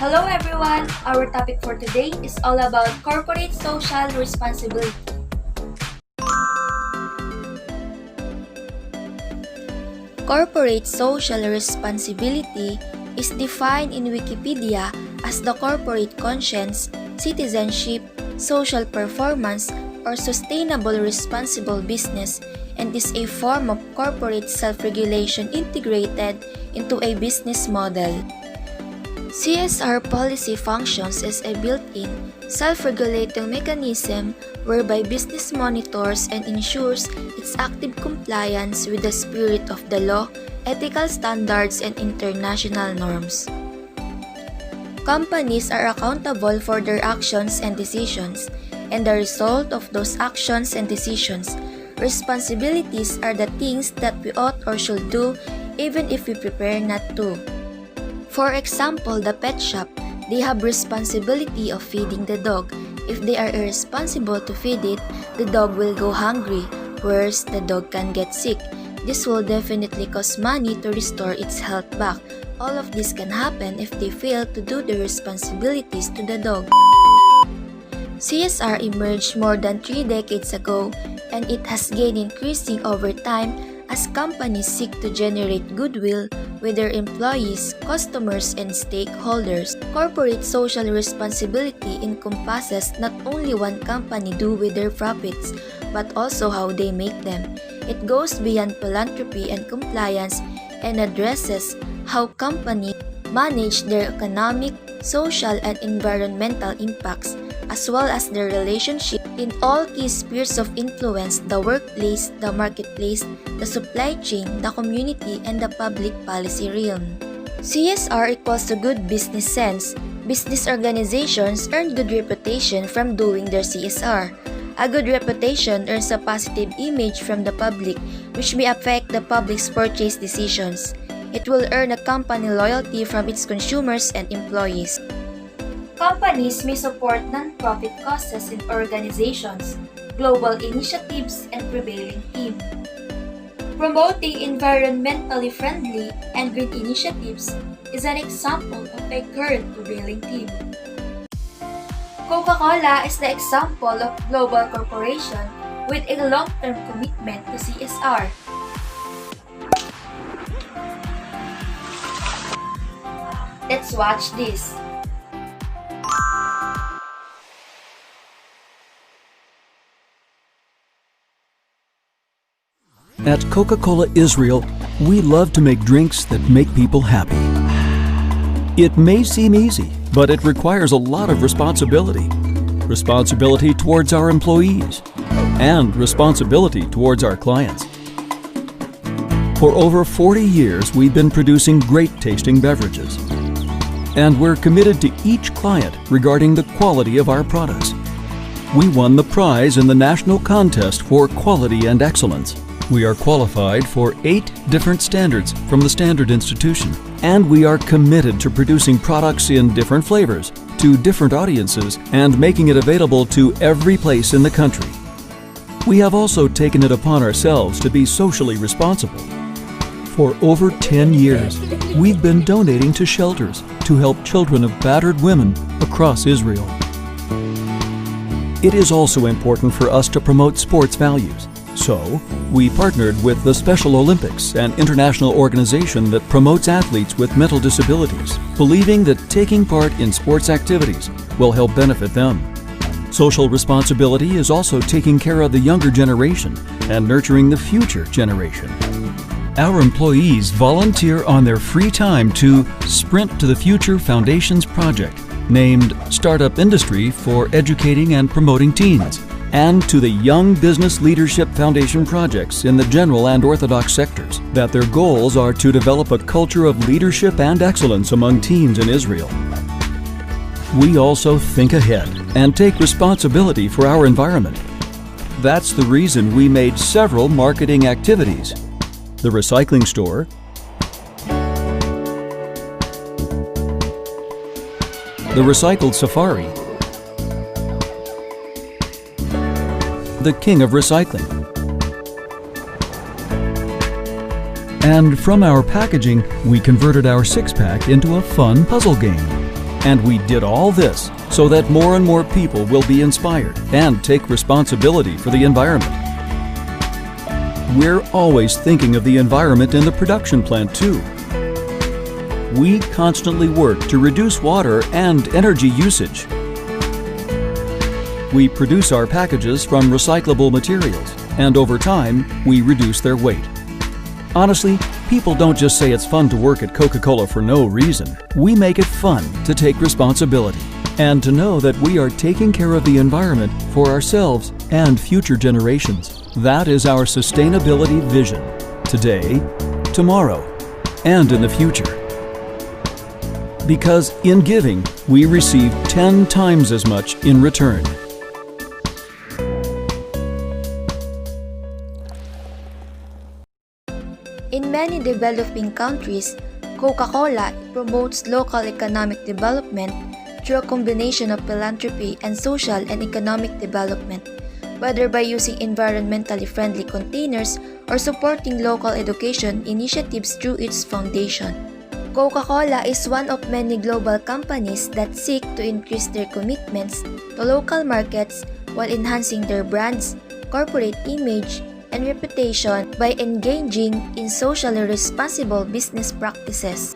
Hello everyone! Our topic for today is all about corporate social responsibility. Corporate social responsibility is defined in Wikipedia as the corporate conscience, citizenship, social performance, or sustainable responsible business, and is a form of corporate self-regulation integrated into a business model. CSR policy functions as a built-in, self-regulating mechanism whereby business monitors and ensures its active compliance with the spirit of the law, ethical standards, and international norms. Companies are accountable for their actions and decisions, and the result of those actions and decisions. Responsibilities are the things that we ought or should do even if we prefer not to. For example, the pet shop, they have responsibility of feeding the dog. If they are irresponsible to feed it, the dog will go hungry. Worse, the dog can get sick. This will definitely cost money to restore its health back. All of this can happen if they fail to do their responsibilities to the dog. CSR emerged more than 3 decades ago, and it has gained increasing over time as companies seek to generate goodwill with their employees, customers, and stakeholders. Corporate social responsibility encompasses not only what company do with their profits, but also how they make them. It goes beyond philanthropy and compliance and addresses how companies manage their economic, social, and environmental impacts, as well as their relationship in all key spheres of influence: the workplace, the marketplace, the supply chain, the community, and the public policy realm. CSR equals to good business sense. Business organizations earn good reputation from doing their CSR. A good reputation earns a positive image from the public, which may affect the public's purchase decisions. It will earn a company loyalty from its consumers and employees. Companies may support non-profit causes and organizations, global initiatives, and prevailing themes. Promoting environmentally friendly and green initiatives is an example of a current prevailing theme. Coca-Cola is the example of global corporation with a long-term commitment to CSR. Let's watch this. At Coca-Cola Israel, we love to make drinks that make people happy. It may seem easy, but it requires a lot of responsibility. Responsibility towards our employees and responsibility towards our clients. For over 40 years, we've been producing great-tasting beverages. And we're committed to each client regarding the quality of our products. We won the prize in the national contest for quality and excellence. We are qualified for 8 different standards from the Standard Institution, and we are committed to producing products in different flavors, to different audiences, and making it available to every place in the country. We have also taken it upon ourselves to be socially responsible. For over 10 years, we've been donating to shelters to help children of battered women across Israel. It is also important for us to promote sports values. So, we partnered with the Special Olympics, an international organization that promotes athletes with mental disabilities, believing that taking part in sports activities will help benefit them. Social responsibility is also taking care of the younger generation and nurturing the future generation. Our employees volunteer on their free time to Sprint to the Future Foundation's project, named Startup Industry for educating and promoting teens, and to the Young Business Leadership Foundation projects in the general and orthodox sectors, that their goals are to develop a culture of leadership and excellence among teens in Israel. We also think ahead and take responsibility for our environment. That's the reason we made several marketing activities: the recycling store, the recycled safari, the king of recycling. And from our packaging, we converted our six-pack into a fun puzzle game. And we did all this so that more and more people will be inspired and take responsibility for the environment. We're always thinking of the environment in the production plant too. We constantly work to reduce water and energy usage. We produce our packages from recyclable materials, and over time, we reduce their weight. Honestly, people don't just say it's fun to work at Coca-Cola for no reason. We make it fun to take responsibility and to know that we are taking care of the environment for ourselves and future generations. That is our sustainability vision, today, tomorrow, and in the future. Because in giving, we receive 10 times as much in return. In many developing countries, Coca-Cola promotes local economic development through a combination of philanthropy and social and economic development, whether by using environmentally friendly containers or supporting local education initiatives through its foundation. Coca-Cola is one of many global companies that seek to increase their commitments to local markets while enhancing their brand's corporate image and reputation by engaging in socially responsible business practices.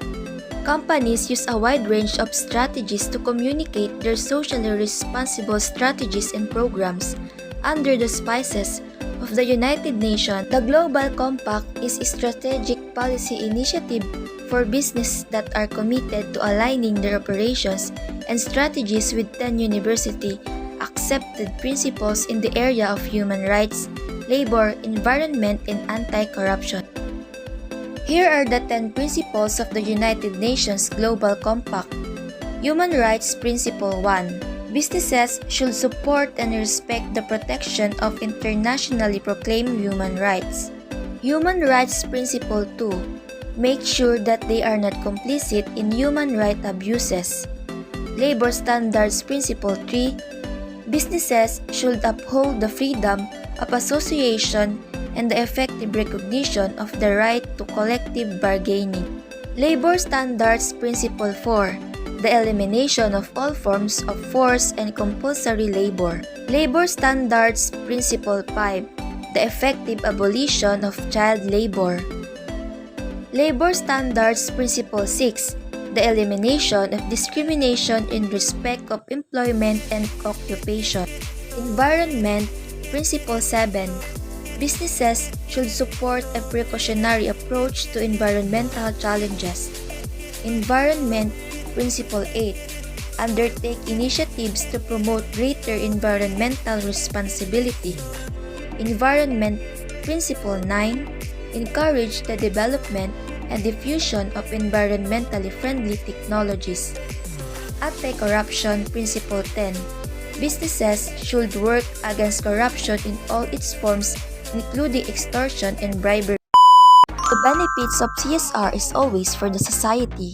Companies use a wide range of strategies to communicate their socially responsible strategies and programs under the auspices of the United Nations. The Global Compact is a strategic policy initiative for businesses that are committed to aligning their operations and strategies with 10 university-accepted principles in the area of human rights, labor, environment, and anti-corruption. Here are the 10 principles of the United Nations Global Compact. Human Rights Principle 1. Businesses should support and respect the protection of internationally proclaimed human rights. Human Rights Principle 2. Make sure that they are not complicit in human rights abuses. Labor Standards Principle 3. Businesses should uphold the freedom of association and the effective recognition of the right to collective bargaining. Labor Standards Principle 4. The elimination of all forms of forced and compulsory labor. Labor Standards Principle 5. The effective abolition of child labor. Labor Standards Principle 6. The elimination of discrimination in respect of employment and occupation. Environment Principle 7. Businesses should support a precautionary approach to environmental challenges. Environment Principle 8. Undertake initiatives to promote greater environmental responsibility. Environment Principle 9. Encourage the development and diffusion of environmentally friendly technologies. Anti-corruption Principle 10. Businesses should work against corruption in all its forms, including extortion and bribery. The benefits of CSR is always for the society.